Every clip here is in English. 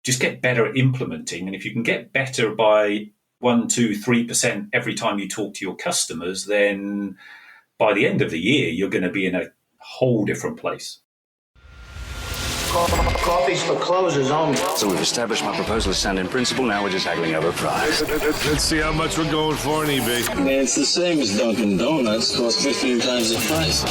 just get better at implementing. And if you can get better by 1, 2, 3% every time you talk to your customers, then by the end of the year, you're going to be in a whole different place. Coffee's for closers only. So we've established my proposal is sound in principle. Now we're just haggling over price. Let's see how much we're going for on eBay. Man, it's the same as Dunkin' Donuts. Costs 15 times the price.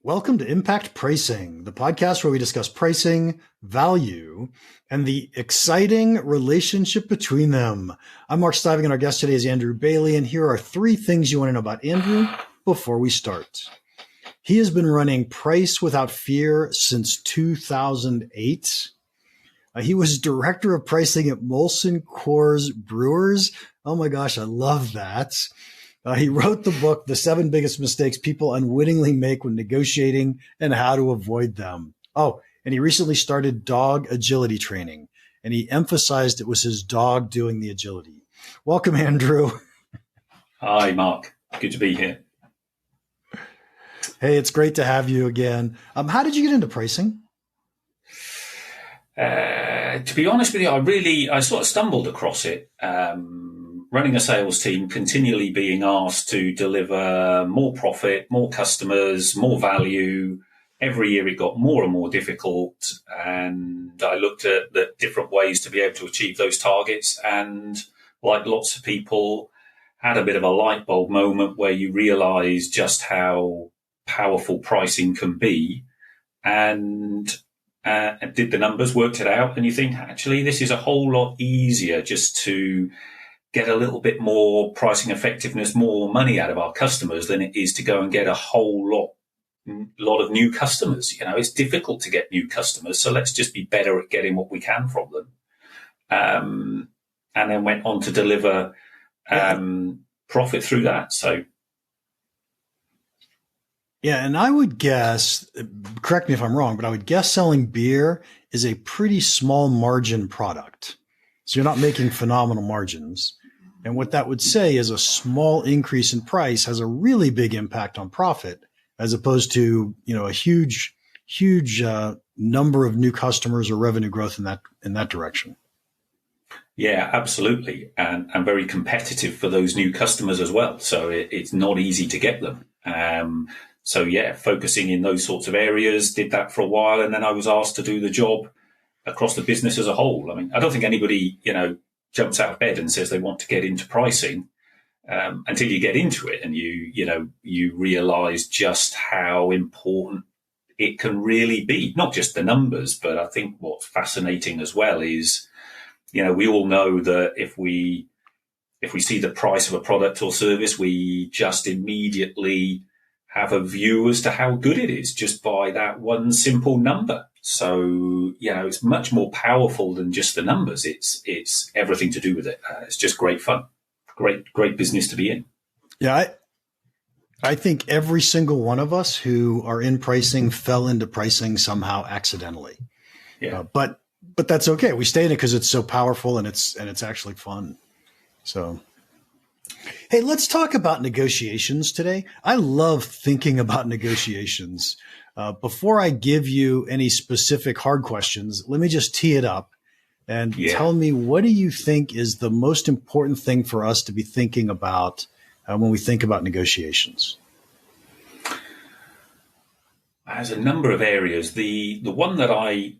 Welcome to Impact Pricing, the podcast where we discuss pricing, value, and the exciting relationship between them. I'm Mark Stiving, and our guest today is Andrew Bailey, and here are 3 things you want to know about Andrew before we start. He has been running Price Without Fear since 2008. He was director of pricing at Molson Coors Brewers. Oh my gosh, I love that. He wrote the book, The 7 Biggest Mistakes People Unwittingly Make When Negotiating and How to Avoid Them. Oh, and he recently started dog agility training, and he emphasized it was his dog doing the agility. Welcome, Andrew. Hi, Mark. Good to be here. Hey, it's great to have you again. How did you get into pricing? To be honest with you, I sort of stumbled across it. Running a sales team, continually being asked to deliver more profit, more customers, more value. Every year it got more and more difficult. And I looked at the different ways to be able to achieve those targets. And like lots of people, had a bit of a light bulb moment where you realize just how powerful pricing can be. And did the numbers, worked it out. And you think, actually, this is a whole lot easier just to get a little bit more pricing effectiveness, more money out of our customers than it is to go and get a whole lot of new customers. You know, it's difficult to get new customers, so let's just be better at getting what we can from them. And then went on to deliver profit through that. So, yeah, and I would guess, correct me if I'm wrong, but I would guess selling beer is a pretty small margin product. So you're not making phenomenal margins. And what that would say is a small increase in price has a really big impact on profit, as opposed to, you know, a huge number of new customers or revenue growth in that direction. Yeah, absolutely. And very competitive for those new customers as well. So it's not easy to get them. So yeah, focusing in those sorts of areas, did that for a while. And then I was asked to do the job across the business as a whole. I mean, I don't think anybody, jumps out of bed and says they want to get into pricing until you get into it and you realize just how important it can really be. Not just the numbers, but I think what's fascinating as well is, we all know that if we see the price of a product or service, we just immediately have a view as to how good it is just by that one simple number. So, it's much more powerful than just the numbers. It's everything to do with it. It's just great fun. Great business to be in. Yeah. I think every single one of us who are in pricing fell into pricing somehow accidentally. Yeah. But that's okay. We stay in it because it's so powerful and it's actually fun. So, hey, let's talk about negotiations today. I love thinking about negotiations. Before I give you any specific hard questions, let me just tee it up and tell me, what do you think is the most important thing for us to be thinking about when we think about negotiations? There's a number of areas. The one that I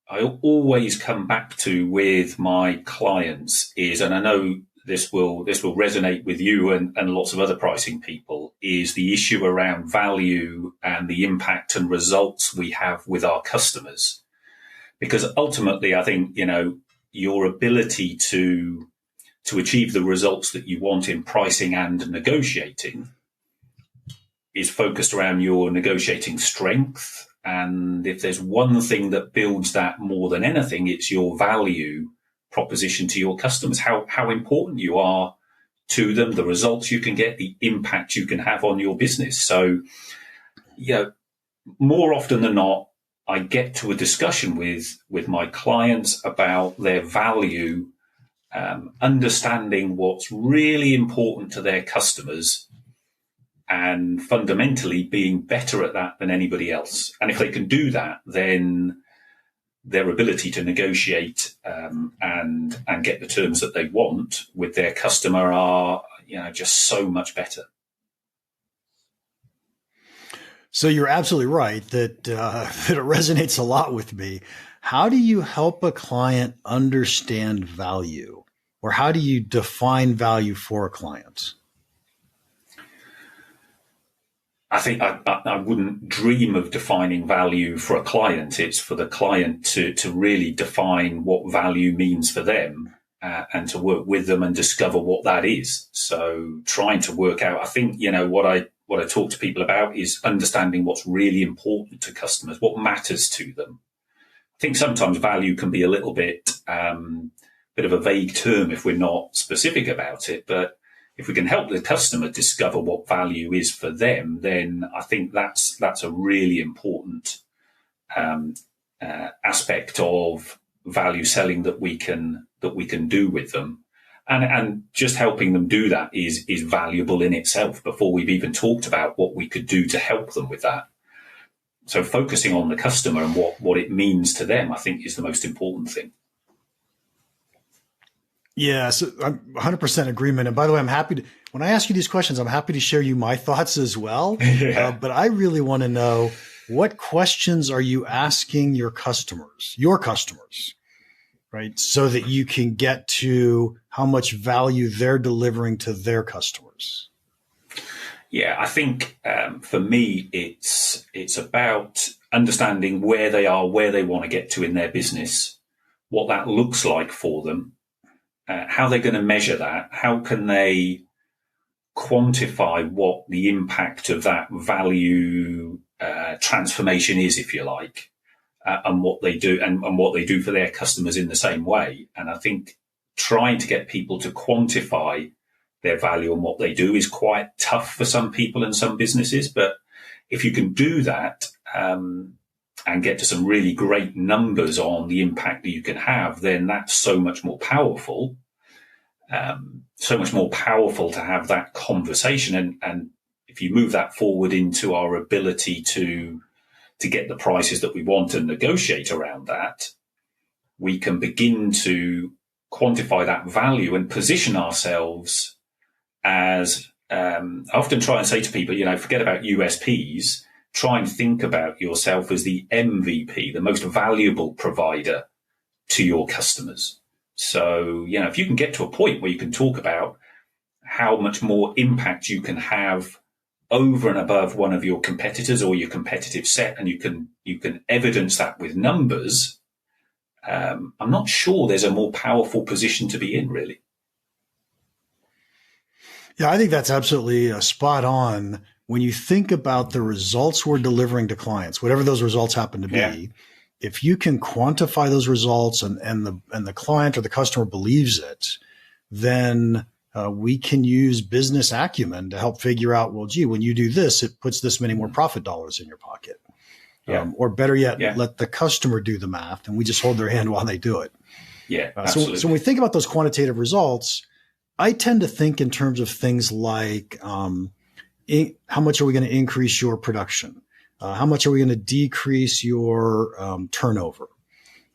always come back to with my clients is, and I know this will resonate with you and lots of other pricing people, is the issue around value and the impact and results we have with our customers. Because ultimately, I think, your ability to achieve the results that you want in pricing and negotiating is focused around your negotiating strength. And if there's one thing that builds that more than anything, it's your value proposition to your customers, how important you are to them, the results you can get, the impact you can have on your business. So, more often than not, I get to a discussion with my clients about their value, understanding what's really important to their customers, and fundamentally being better at that than anybody else. And if they can do that, then their ability to negotiate and get the terms that they want with their customer are, just so much better. So you're absolutely right that that it resonates a lot with me. How do you help a client understand value, or how do you define value for a client? I think I wouldn't dream of defining value for a client. It's for the client to really define what value means for them and to work with them and discover what that is. So trying to work out, I think, what I talk to people about is understanding what's really important to customers, what matters to them. I think sometimes value can be a little bit of a vague term if we're not specific about it, but if we can help the customer discover what value is for them, then I think that's a really important aspect of value selling that we can do with them, and just helping them do that is valuable in itself before we've even talked about what we could do to help them with that. So focusing on the customer and what it means to them, I think, is the most important thing. Yeah, so I'm 100% agreement. And by the way, when I ask you these questions, I'm happy to share you my thoughts as well. Yeah. But I really want to know, what questions are you asking your customers, right? So that you can get to how much value they're delivering to their customers. Yeah, I think for me, it's about understanding where they are, where they want to get to in their business, what that looks like for them. How they're going to measure that? How can they quantify what the impact of that value transformation is, if you like, and what they do and what they do for their customers in the same way? And I think trying to get people to quantify their value and what they do is quite tough for some people and some businesses. But if you can do that and get to some really great numbers on the impact that you can have, then that's so much more powerful. So much more powerful to have that conversation. And if you move that forward into our ability to get the prices that we want and negotiate around that, we can begin to quantify that value and position ourselves as, I often try and say to people, forget about USPs. Try and think about yourself as the MVP, the most valuable provider to your customers. So, if you can get to a point where you can talk about how much more impact you can have over and above one of your competitors or your competitive set, and you can evidence that with numbers, I'm not sure there's a more powerful position to be in, really. Yeah, I think that's absolutely spot on. When you think about the results we're delivering to clients, whatever those results happen to be, if you can quantify those results and the client or the customer believes it, then we can use business acumen to help figure out, well, gee, when you do this, it puts this many more profit dollars in your pocket. Or better yet, let the customer do the math and we just hold their hand while they do it. Yeah, absolutely. So when we think about those quantitative results, I tend to think in terms of things like how much are we going to increase your production? How much are we going to decrease your turnover?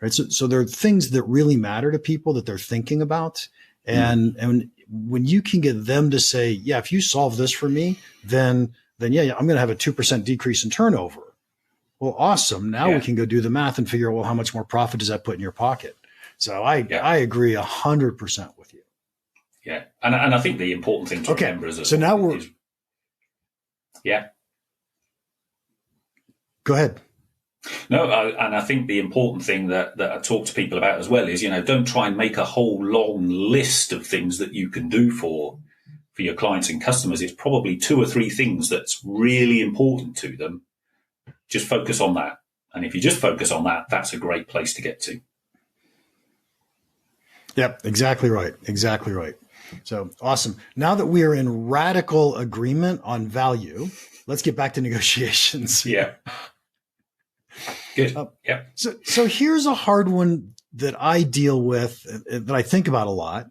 Right. So there are things that really matter to people that they're thinking about. And when you can get them to say, yeah, if you solve this for me, then I'm going to have a 2% decrease in turnover. Well, awesome. Now we can go do the math and figure out, well, how much more profit does that put in your pocket? So I agree 100% with you. Yeah. And I think the important thing to remember is, so now we're, go ahead. No, and I think the important thing that I talk to people about as well is, don't try and make a whole long list of things that you can do for your clients and customers. It's probably 2 or 3 things that's really important to them. Just focus on that. And if you just focus on that, that's a great place to get to. Yep, exactly right. Exactly right. So awesome. Now that we are in radical agreement on value, let's get back to negotiations. Yeah. Good. So here's a hard one that I deal with, that I think about a lot,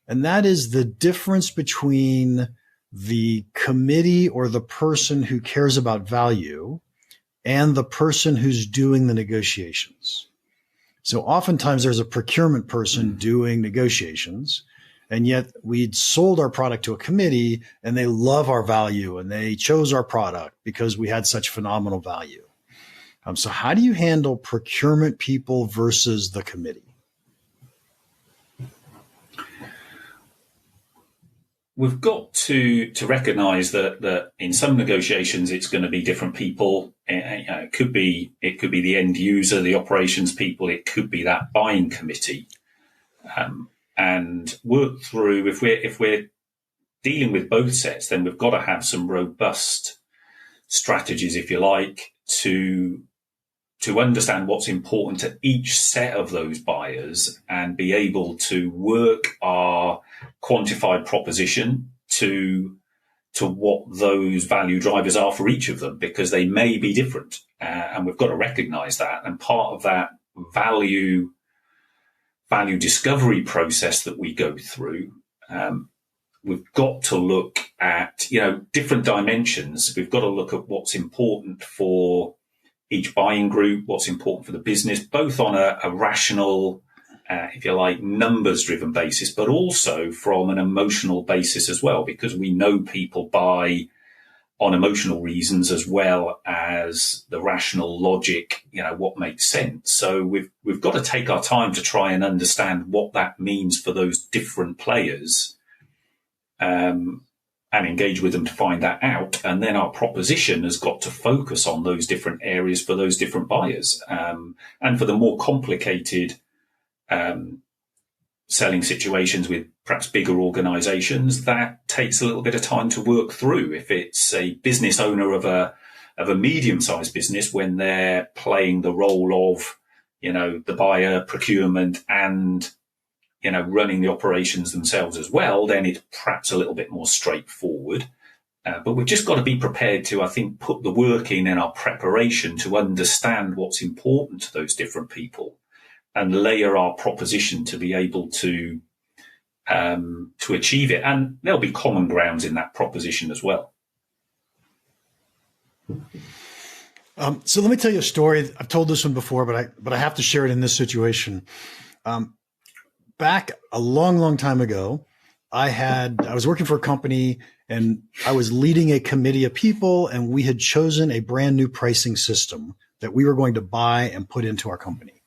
and that is the difference between the committee or the person who cares about value and the person who's doing the negotiations. So oftentimes there's a procurement person doing negotiations, and yet we'd sold our product to a committee and they love our value and they chose our product because we had such phenomenal value. So how do you handle procurement people versus the committee? We've got to recognize that in some negotiations, it's going to be different people. It could be the end user, the operations people. It could be that buying committee, and work through. If we're dealing with both sets, then we've got to have some robust strategies, if you like, to understand what's important to each set of those buyers and be able to work our quantified proposition to what those value drivers are for each of them, because they may be different. And we've got to recognize that. And part of that value discovery process that we go through, we've got to look at, different dimensions. We've got to look at what's important for each buying group, what's important for the business, both on a rational, if you like, numbers-driven basis, but also from an emotional basis as well, because we know people buy on emotional reasons as well as the rational logic, what makes sense. So we've got to take our time to try and understand what that means for those different players, and engage with them to find that out. And then our proposition has got to focus on those different areas for those different buyers. And for the more complicated selling situations with perhaps bigger organizations, that takes a little bit of time to work through. If it's a business owner of a medium-sized business, when they're playing the role of, the buyer, procurement, and running the operations themselves as well, then it's perhaps a little bit more straightforward. But we've just got to be prepared to, I think, put the work in our preparation to understand what's important to those different people and layer our proposition to be able to achieve it. And there'll be common grounds in that proposition as well. So let me tell you a story. I've told this one before, but I have to share it in this situation. Back a long, long time ago, I was working for a company and I was leading a committee of people, and we had chosen a brand new pricing system that we were going to buy and put into our company.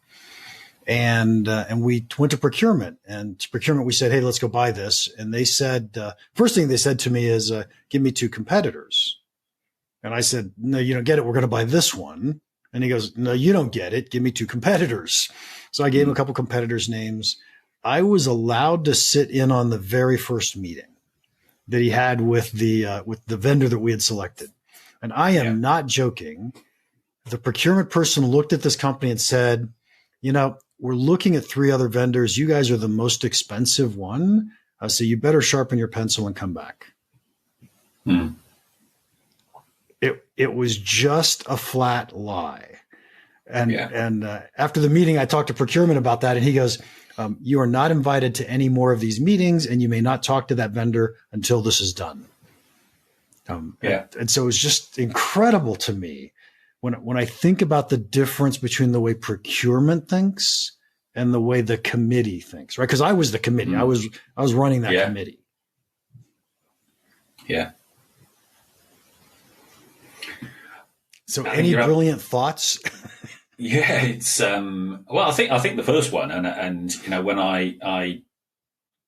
And we went to procurement, and to procurement, we said, "Hey, let's go buy this." And they said, first thing they said to me is, "Give me 2 competitors." And I said, "No, you don't get it. We're going to buy this one." And he goes, "No, you don't get it. Give me 2 competitors." So I gave him a couple competitors' names. I was allowed to sit in on the very first meeting that he had with the vendor that we had selected. And I am not joking. The procurement person looked at this company and said, "We're looking at 3 other vendors. You guys are the most expensive one. So you better sharpen your pencil and come back." It was just a flat lie. And after the meeting, I talked to procurement about that, and he goes, "You are not invited to any more of these meetings, and you may not talk to that vendor until this is done." And so it was just incredible to me when I think about the difference between the way procurement thinks and the way the committee thinks, right? Because I was the committee. I was running that committee. Yeah. So any brilliant thoughts? Yeah, it's well, I think the first one, and when I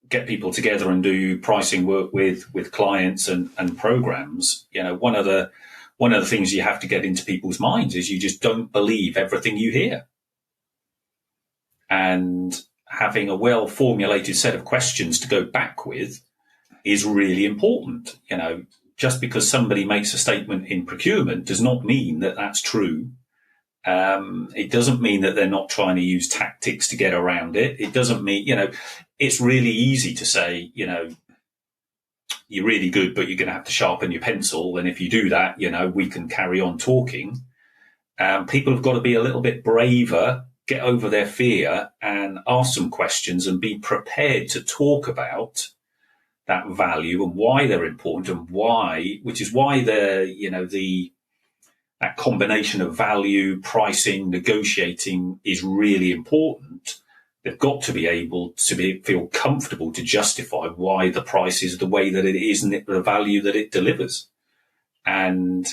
get people together and do pricing work with clients and programs, one of the things you have to get into people's minds is you just don't believe everything you hear. And having a well formulated set of questions to go back with is really important. Just because somebody makes a statement in procurement does not mean that that's true. It doesn't mean that they're not trying to use tactics to get around it. It doesn't mean, it's really easy to say, you're really good, but you're going to have to sharpen your pencil. And if you do that, we can carry on talking. People have got to be a little bit braver, get over their fear and ask some questions and be prepared to talk about that value and why they're important and which is why that combination of value, pricing, negotiating is really important. They've got to be able to feel comfortable to justify why the price is the way that it is and the value that it delivers. And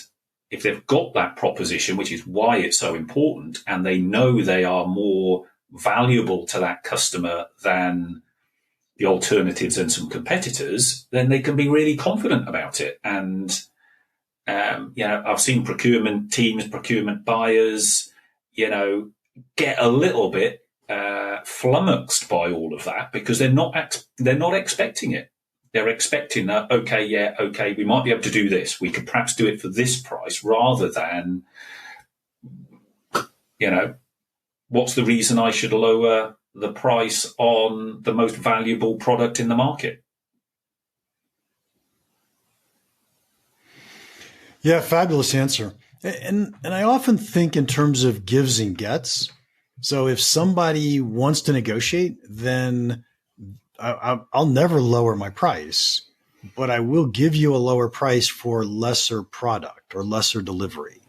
if they've got that proposition, which is why it's so important, and they know they are more valuable to that customer than the alternatives and some competitors, then they can be really confident about it. And, I've seen procurement teams, procurement buyers, get a little bit flummoxed by all of that because they're not expecting it. They're expecting that, okay, we might be able to do this. We could perhaps do it for this price rather than, what's the reason I should lower the price on the most valuable product in the market? Yeah, fabulous answer. And I often think in terms of gives and gets. So if somebody wants to negotiate, then I'll never lower my price, but I will give you a lower price for lesser product or lesser delivery.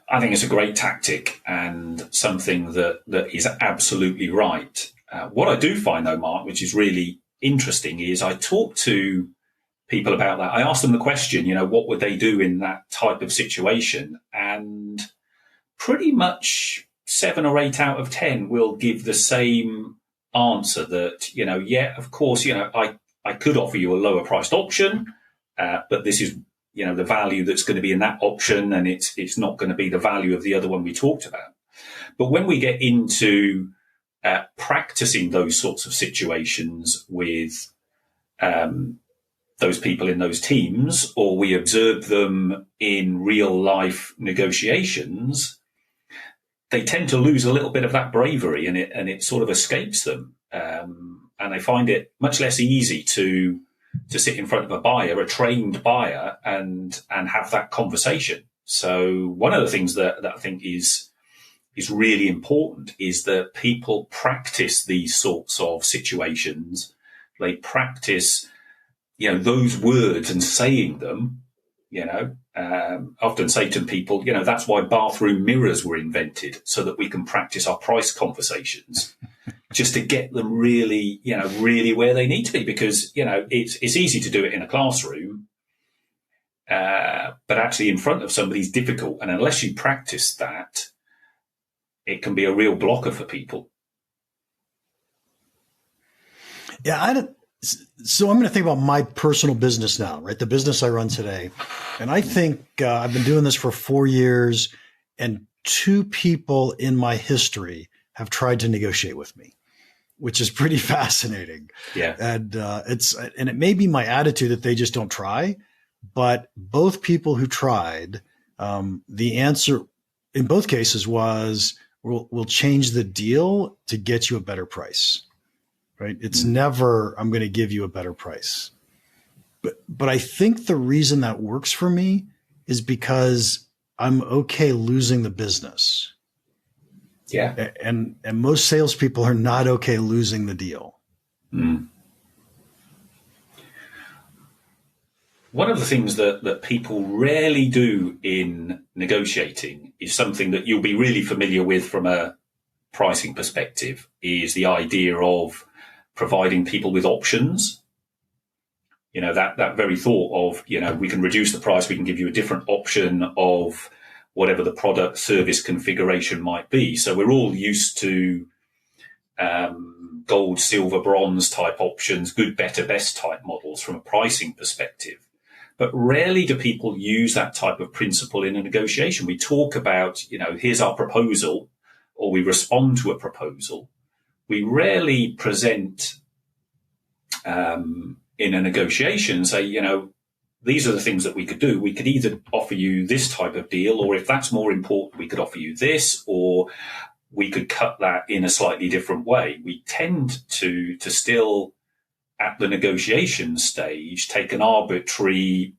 I think it's a great tactic and something that is absolutely right. What I do find, though, Mark, which is really interesting, is I talk to people about that. I ask them the question, what would they do in that type of situation? And pretty much 7 or 8 out of 10 will give the same answer that, of course, I could offer you a lower priced option, but this is the value that's going to be in that option, and it's not going to be the value of the other one we talked about. But when we get into practicing those sorts of situations with those people in those teams, or we observe them in real life negotiations, they tend to lose a little bit of that bravery, and it sort of escapes them, and they find it much less easy to sit in front of a trained buyer, and have that conversation. So one of the things that I think is really important is that people practice these sorts of situations. They practice, those words and saying them. Often say to people, that's why bathroom mirrors were invented, so that we can practice our price conversations. Just to get them really, really where they need to be, because, it's easy to do it in a classroom, but actually in front of somebody is difficult. And unless you practice that, it can be a real blocker for people. Yeah, so I'm going to think about my personal business now, right? The business I run today. And I think I've been doing this for 4 years, and 2 people in my history have tried to negotiate with me, which is pretty fascinating. Yeah. And it may be my attitude that they just don't try, but both people who tried, the answer in both cases was, we'll change the deal to get you a better price, right? It's never, I'm going to give you a better price. But I think the reason that works for me is because I'm okay losing the business. Yeah. And most salespeople are not okay losing the deal. One of the things that people rarely do in negotiating is something that you'll be really familiar with from a pricing perspective, is the idea of providing people with options. That very thought of, we can reduce the price, we can give you a different option of whatever the product service configuration might be. So we're all used to gold, silver, bronze type options, good, better, best type models from a pricing perspective. But rarely do people use that type of principle in a negotiation. We talk about, here's our proposal, or we respond to a proposal. We rarely present in a negotiation, say, these are the things that we could do. We could either offer you this type of deal, or if that's more important, we could offer you this, or we could cut that in a slightly different way. We tend to still, at the negotiation stage, take an arbitrary,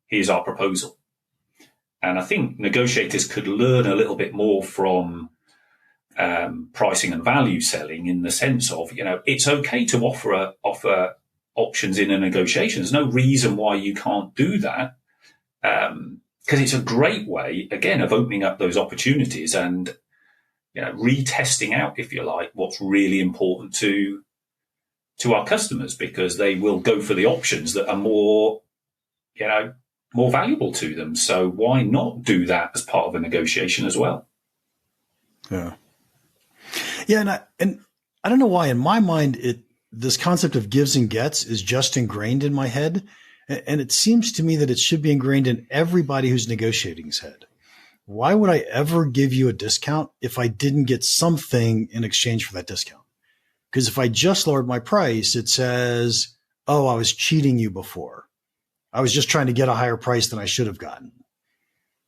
here's our proposal. And I think negotiators could learn a little bit more from pricing and value selling in the sense of, it's okay to offer options in a negotiation. There's no reason why you can't do that, because it's a great way, again, of opening up those opportunities and retesting out, if you like, what's really important to our customers, because they will go for the options that are more valuable to them. So why not do that as part of a negotiation as well? Yeah. Yeah. And I don't know why in my mind, this concept of gives and gets is just ingrained in my head. And it seems to me that it should be ingrained in everybody who's negotiating's head. Why would I ever give you a discount if I didn't get something in exchange for that discount? Because if I just lowered my price, it says, oh, I was cheating you before. I was just trying to get a higher price than I should have gotten.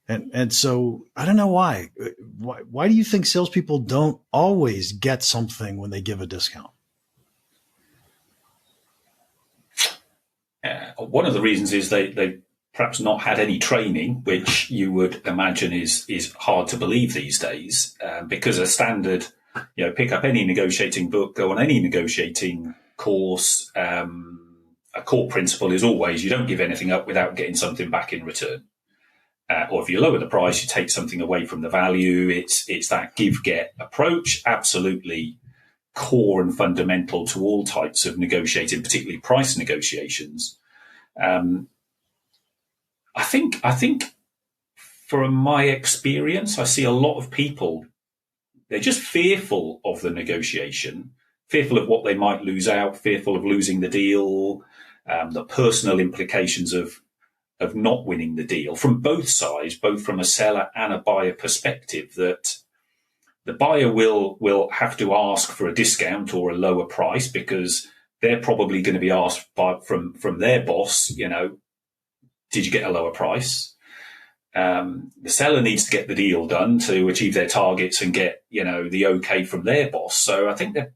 And so I don't know why. Why do you think salespeople don't always get something when they give a discount? One of the reasons is they perhaps not had any training, which you would imagine is hard to believe these days, because a standard, pick up any negotiating book, go on any negotiating course. A core principle is always you don't give anything up without getting something back in return. Or if you lower the price, you take something away from the value. It's that give-get approach, absolutely core and fundamental to all types of negotiating, particularly price negotiations. I think from my experience, I see a lot of people, they're just fearful of the negotiation, fearful of what they might lose out, fearful of losing the deal, the personal implications of not winning the deal from both sides, both from a seller and a buyer perspective, that the buyer will have to ask for a discount or a lower price because they're probably going to be asked from their boss, did you get a lower price? The seller needs to get the deal done to achieve their targets and get, the okay from their boss. So I think that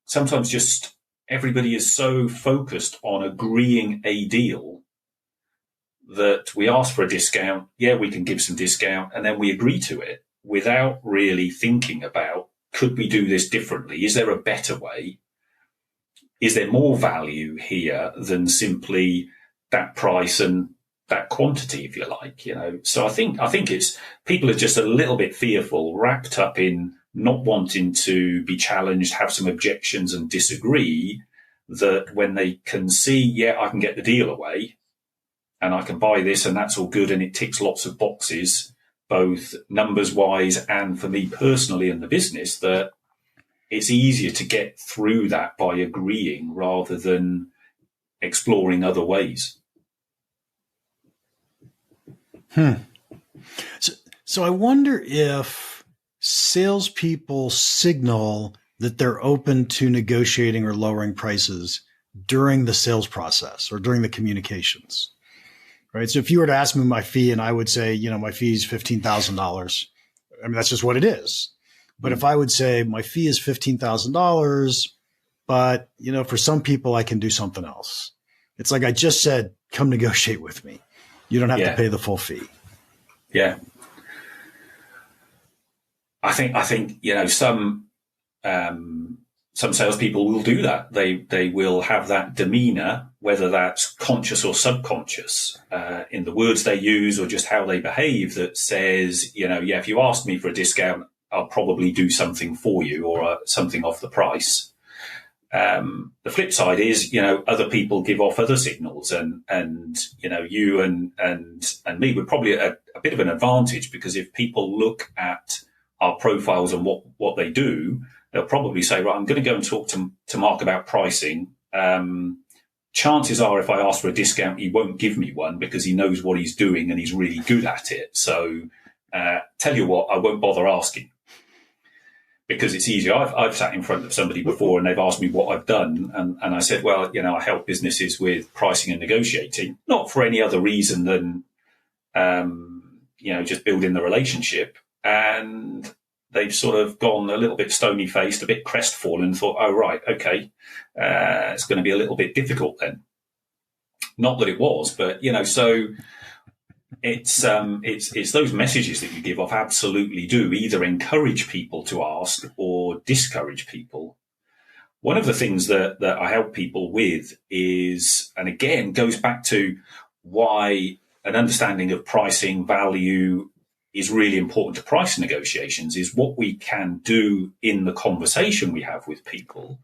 sometimes just everybody is so focused on agreeing a deal that we ask for a discount. Yeah, we can give some discount, and then we agree to it without really thinking about, could we do this differently? Is there a better way? Is there more value here than simply that price and that quantity, if you like, So I think it's people are just a little bit fearful, wrapped up in not wanting to be challenged, have some objections and disagree, that when they can see, yeah, I can get the deal away and I can buy this and that's all good and it ticks lots of boxes, both numbers wise and for me personally in the business, that it's easier to get through that by agreeing rather than exploring other ways. So I wonder if salespeople signal that they're open to negotiating or lowering prices during the sales process or during the communications, right? So if you were to ask me my fee and I would say, my fee is $15,000, I mean, that's just what it is. But if I would say my fee is $15,000, but, for some people I can do something else. It's like I just said, come negotiate with me. You don't have to pay the full fee. Yeah. I think, some salespeople will do that. They will have that demeanor, whether that's conscious or subconscious, in the words they use or just how they behave, that says, if you ask me for a discount, I'll probably do something for you or something off the price. The flip side is, other people give off other signals and you and me, we're probably at a bit of an advantage, because if people look at our profiles and what they do, they'll probably say, right, I'm going to go and talk to Mark about pricing. Chances are if I ask for a discount, he won't give me one because he knows what he's doing and he's really good at it. So, tell you what, I won't bother asking. Because it's easier. I've sat in front of somebody before and they've asked me what I've done. And I said, well, I help businesses with pricing and negotiating, not for any other reason than, just building the relationship. And they've sort of gone a little bit stony faced, a bit crestfallen, and thought, oh, right, okay, it's going to be a little bit difficult then. Not that it was, but, so it's those messages that you give off absolutely do either encourage people to ask or discourage people. One of the things that I help people with is, and again, goes back to why an understanding of pricing value is really important to price negotiations, is what we can do in the conversation we have with people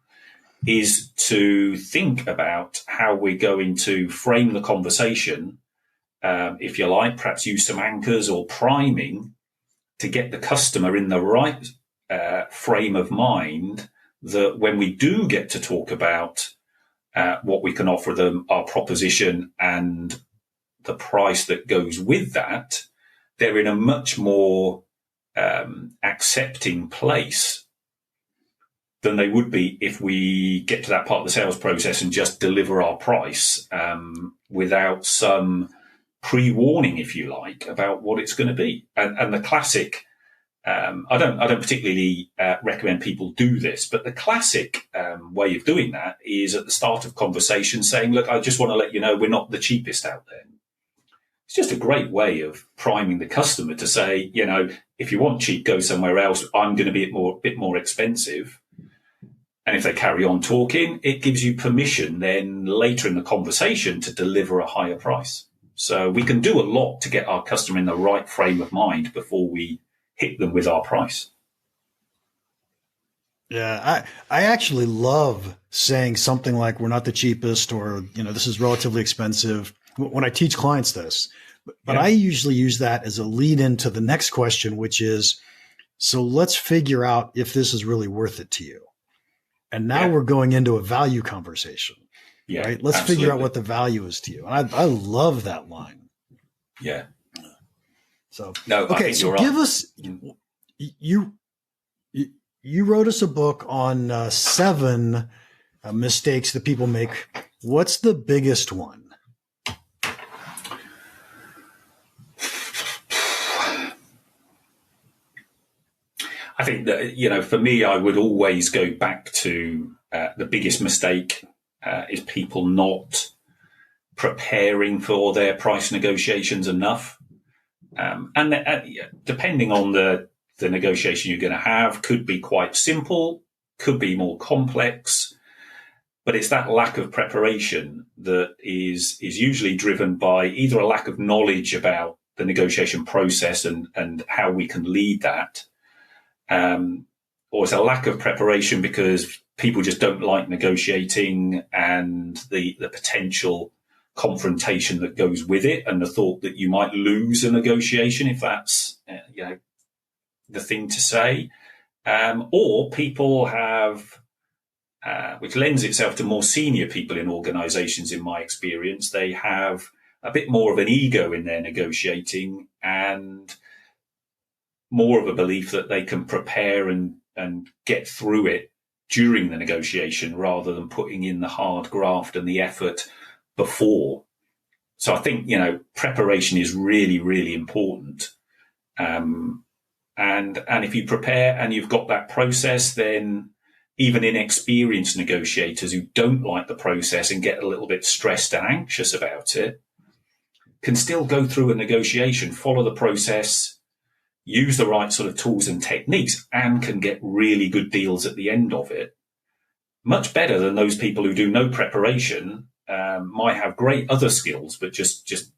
is to think about how we're going to frame the conversation, if you like, perhaps use some anchors or priming to get the customer in the right frame of mind, that when we do get to talk about what we can offer them, our proposition and the price that goes with that, they're in a much more accepting place than they would be if we get to that part of the sales process and just deliver our price without some pre-warning, if you like, about what it's going to be. And the classic, I don't particularly recommend people do this, but the classic way of doing that is at the start of conversation saying, look, I just want to let you know we're not the cheapest out there. It's just a great way of priming the customer to say, you know, if you want cheap, go somewhere else. I'm going to be a bit more expensive. And if they carry on talking, it gives you permission then later in the conversation to deliver a higher price. So we can do a lot to get our customer in the right frame of mind before we hit them with our price. Yeah, I actually love saying something like we're not the cheapest, or, you know, this is relatively expensive when I teach clients this. But I usually use that as a lead into the next question, which is, so let's figure out if this is really worth it to you. And now we're going into a value conversation, right? Let's figure out what the value is to you. And I love that line. Yeah. So, no, okay. So give us, you wrote us a book on 7 mistakes that people make. What's the biggest one? I think that, you know, for me, I would always go back to the biggest mistake is people not preparing for their price negotiations enough. And depending on the negotiation you're going to have, could be quite simple, could be more complex, but it's that lack of preparation that is usually driven by either a lack of knowledge about the negotiation process and how we can lead that, or it's a lack of preparation because people just don't like negotiating and the potential confrontation that goes with it and the thought that you might lose a negotiation if that's the thing to say, or people have, which lends itself to more senior people in organizations, in my experience, they have a bit more of an ego in their negotiating and more of a belief that they can prepare and get through it during the negotiation rather than putting in the hard graft and the effort before. So I think, preparation is really, really important. And if you prepare and you've got that process, then even inexperienced negotiators who don't like the process and get a little bit stressed and anxious about it can still go through a negotiation, follow the process, use the right sort of tools and techniques, and can get really good deals at the end of it. Much better than those people who do no preparation, might have great other skills, but just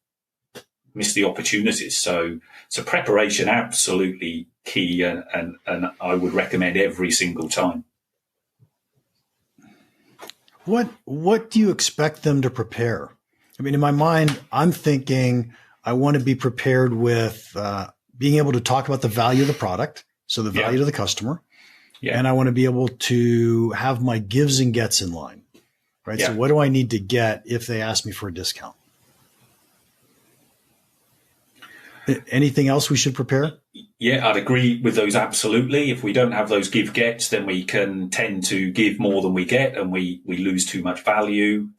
miss the opportunities. So preparation, absolutely key, and I would recommend every single time. What do you expect them to prepare? I mean, in my mind, I'm thinking I want to be prepared with being able to talk about the value of the product, so the value to the customer, and I want to be able to have my gives and gets in line, right? So what do I need to get if they ask me for a discount? Anything else we should prepare? Yeah, I'd agree with those absolutely. If we don't have those give gets, then we can tend to give more than we get and we lose too much value.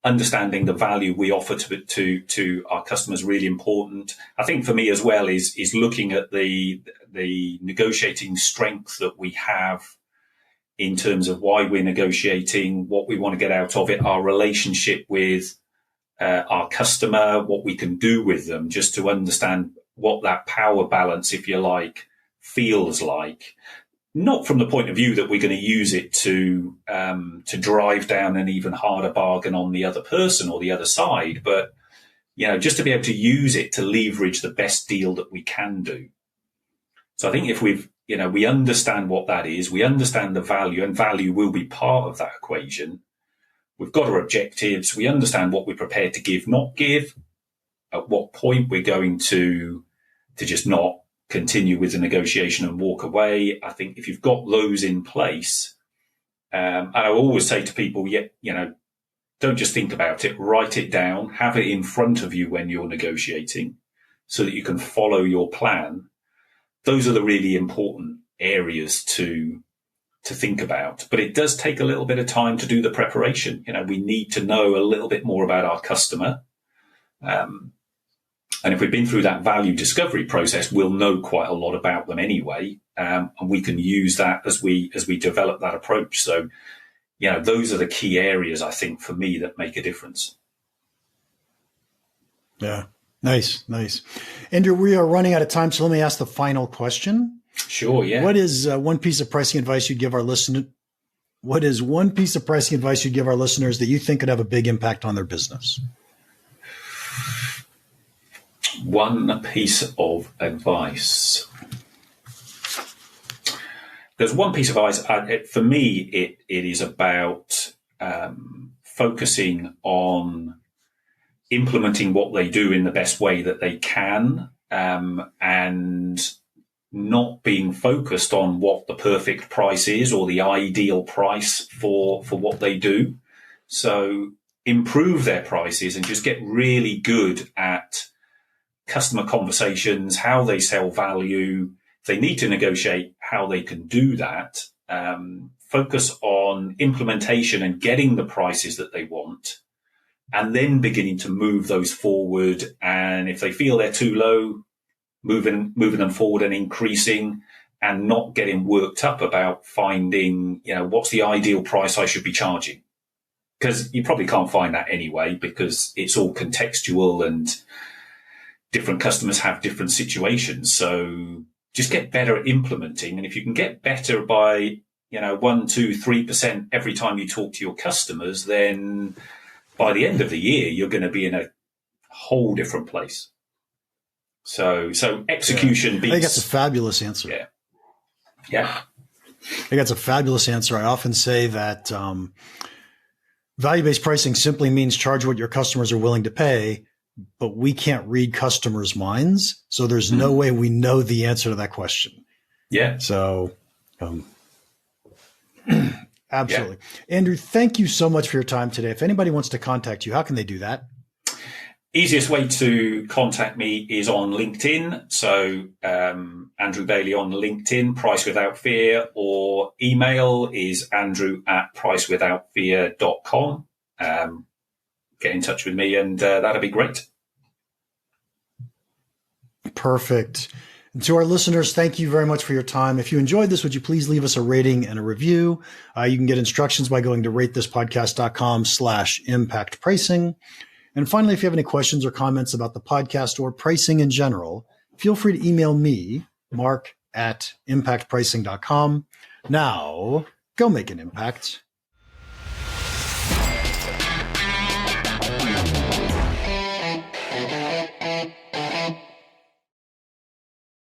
Understanding the value we offer to our customers is really important. I think for me as well is looking at the negotiating strength that we have in terms of why we're negotiating, what we want to get out of it, our relationship with our customer, what we can do with them, just to understand what that power balance, if you like, feels like. Not from the point of view that we're going to use it to drive down an even harder bargain on the other person or the other side, but just to be able to use it to leverage the best deal that we can do. So I think if we understand what that is, we understand the value, and value will be part of that equation. We've got our objectives. We understand what we're prepared to give, not give, at what point we're going to just not continue with the negotiation and walk away. I think if you've got those in place, and I always say to people, don't just think about it, write it down, have it in front of you when you're negotiating so that you can follow your plan. Those are the really important areas to think about. But it does take a little bit of time to do the preparation. We need to know a little bit more about our customer. And if we've been through that value discovery process, we'll know quite a lot about them anyway. And we can use that as we develop that approach. So, those are the key areas, I think, for me that make a difference. Yeah. Nice. Andrew, we are running out of time, so let me ask the final question. Sure, yeah. What is one piece of pricing advice you'd give our listeners? What is one piece of pricing advice you'd give our listeners that you think could have a big impact on their business? One piece of advice. There's one piece of advice. For me, it is about focusing on implementing what they do in the best way that they can, and not being focused on what the perfect price is or the ideal price for what they do. So improve their prices and just get really good at customer conversations, how they sell value. If they need to negotiate, how they can do that. Focus on implementation and getting the prices that they want, and then beginning to move those forward. And if they feel they're too low, moving them forward and increasing, and not getting worked up about finding, what's the ideal price I should be charging. Because you probably can't find that anyway, because it's all contextual and different customers have different situations. So just get better at implementing. And if you can get better by, 1%, 2%, 3% every time you talk to your customers, then by the end of the year, you're going to be in a whole different place. So execution beats. I think that's a fabulous answer. Yeah. I think that's a fabulous answer. I often say that value-based pricing simply means charge what your customers are willing to pay, but we can't read customers' minds. So there's no way we know the answer to that question. Yeah. So absolutely. Yeah. Andrew, thank you so much for your time today. If anybody wants to contact you, how can they do that? Easiest way to contact me is on LinkedIn. So Andrew Bailey on LinkedIn, Price Without Fear, or email is andrew@pricewithoutfear.com. Get in touch with me, and that'd be great. Perfect. And to our listeners, thank you very much for your time. If you enjoyed this, would you please leave us a rating and a review? You can get instructions by going to ratethispodcast.com/impact pricing. And finally, if you have any questions or comments about the podcast or pricing in general, feel free to email me, Mark@impactpricing.com. Now, go make an impact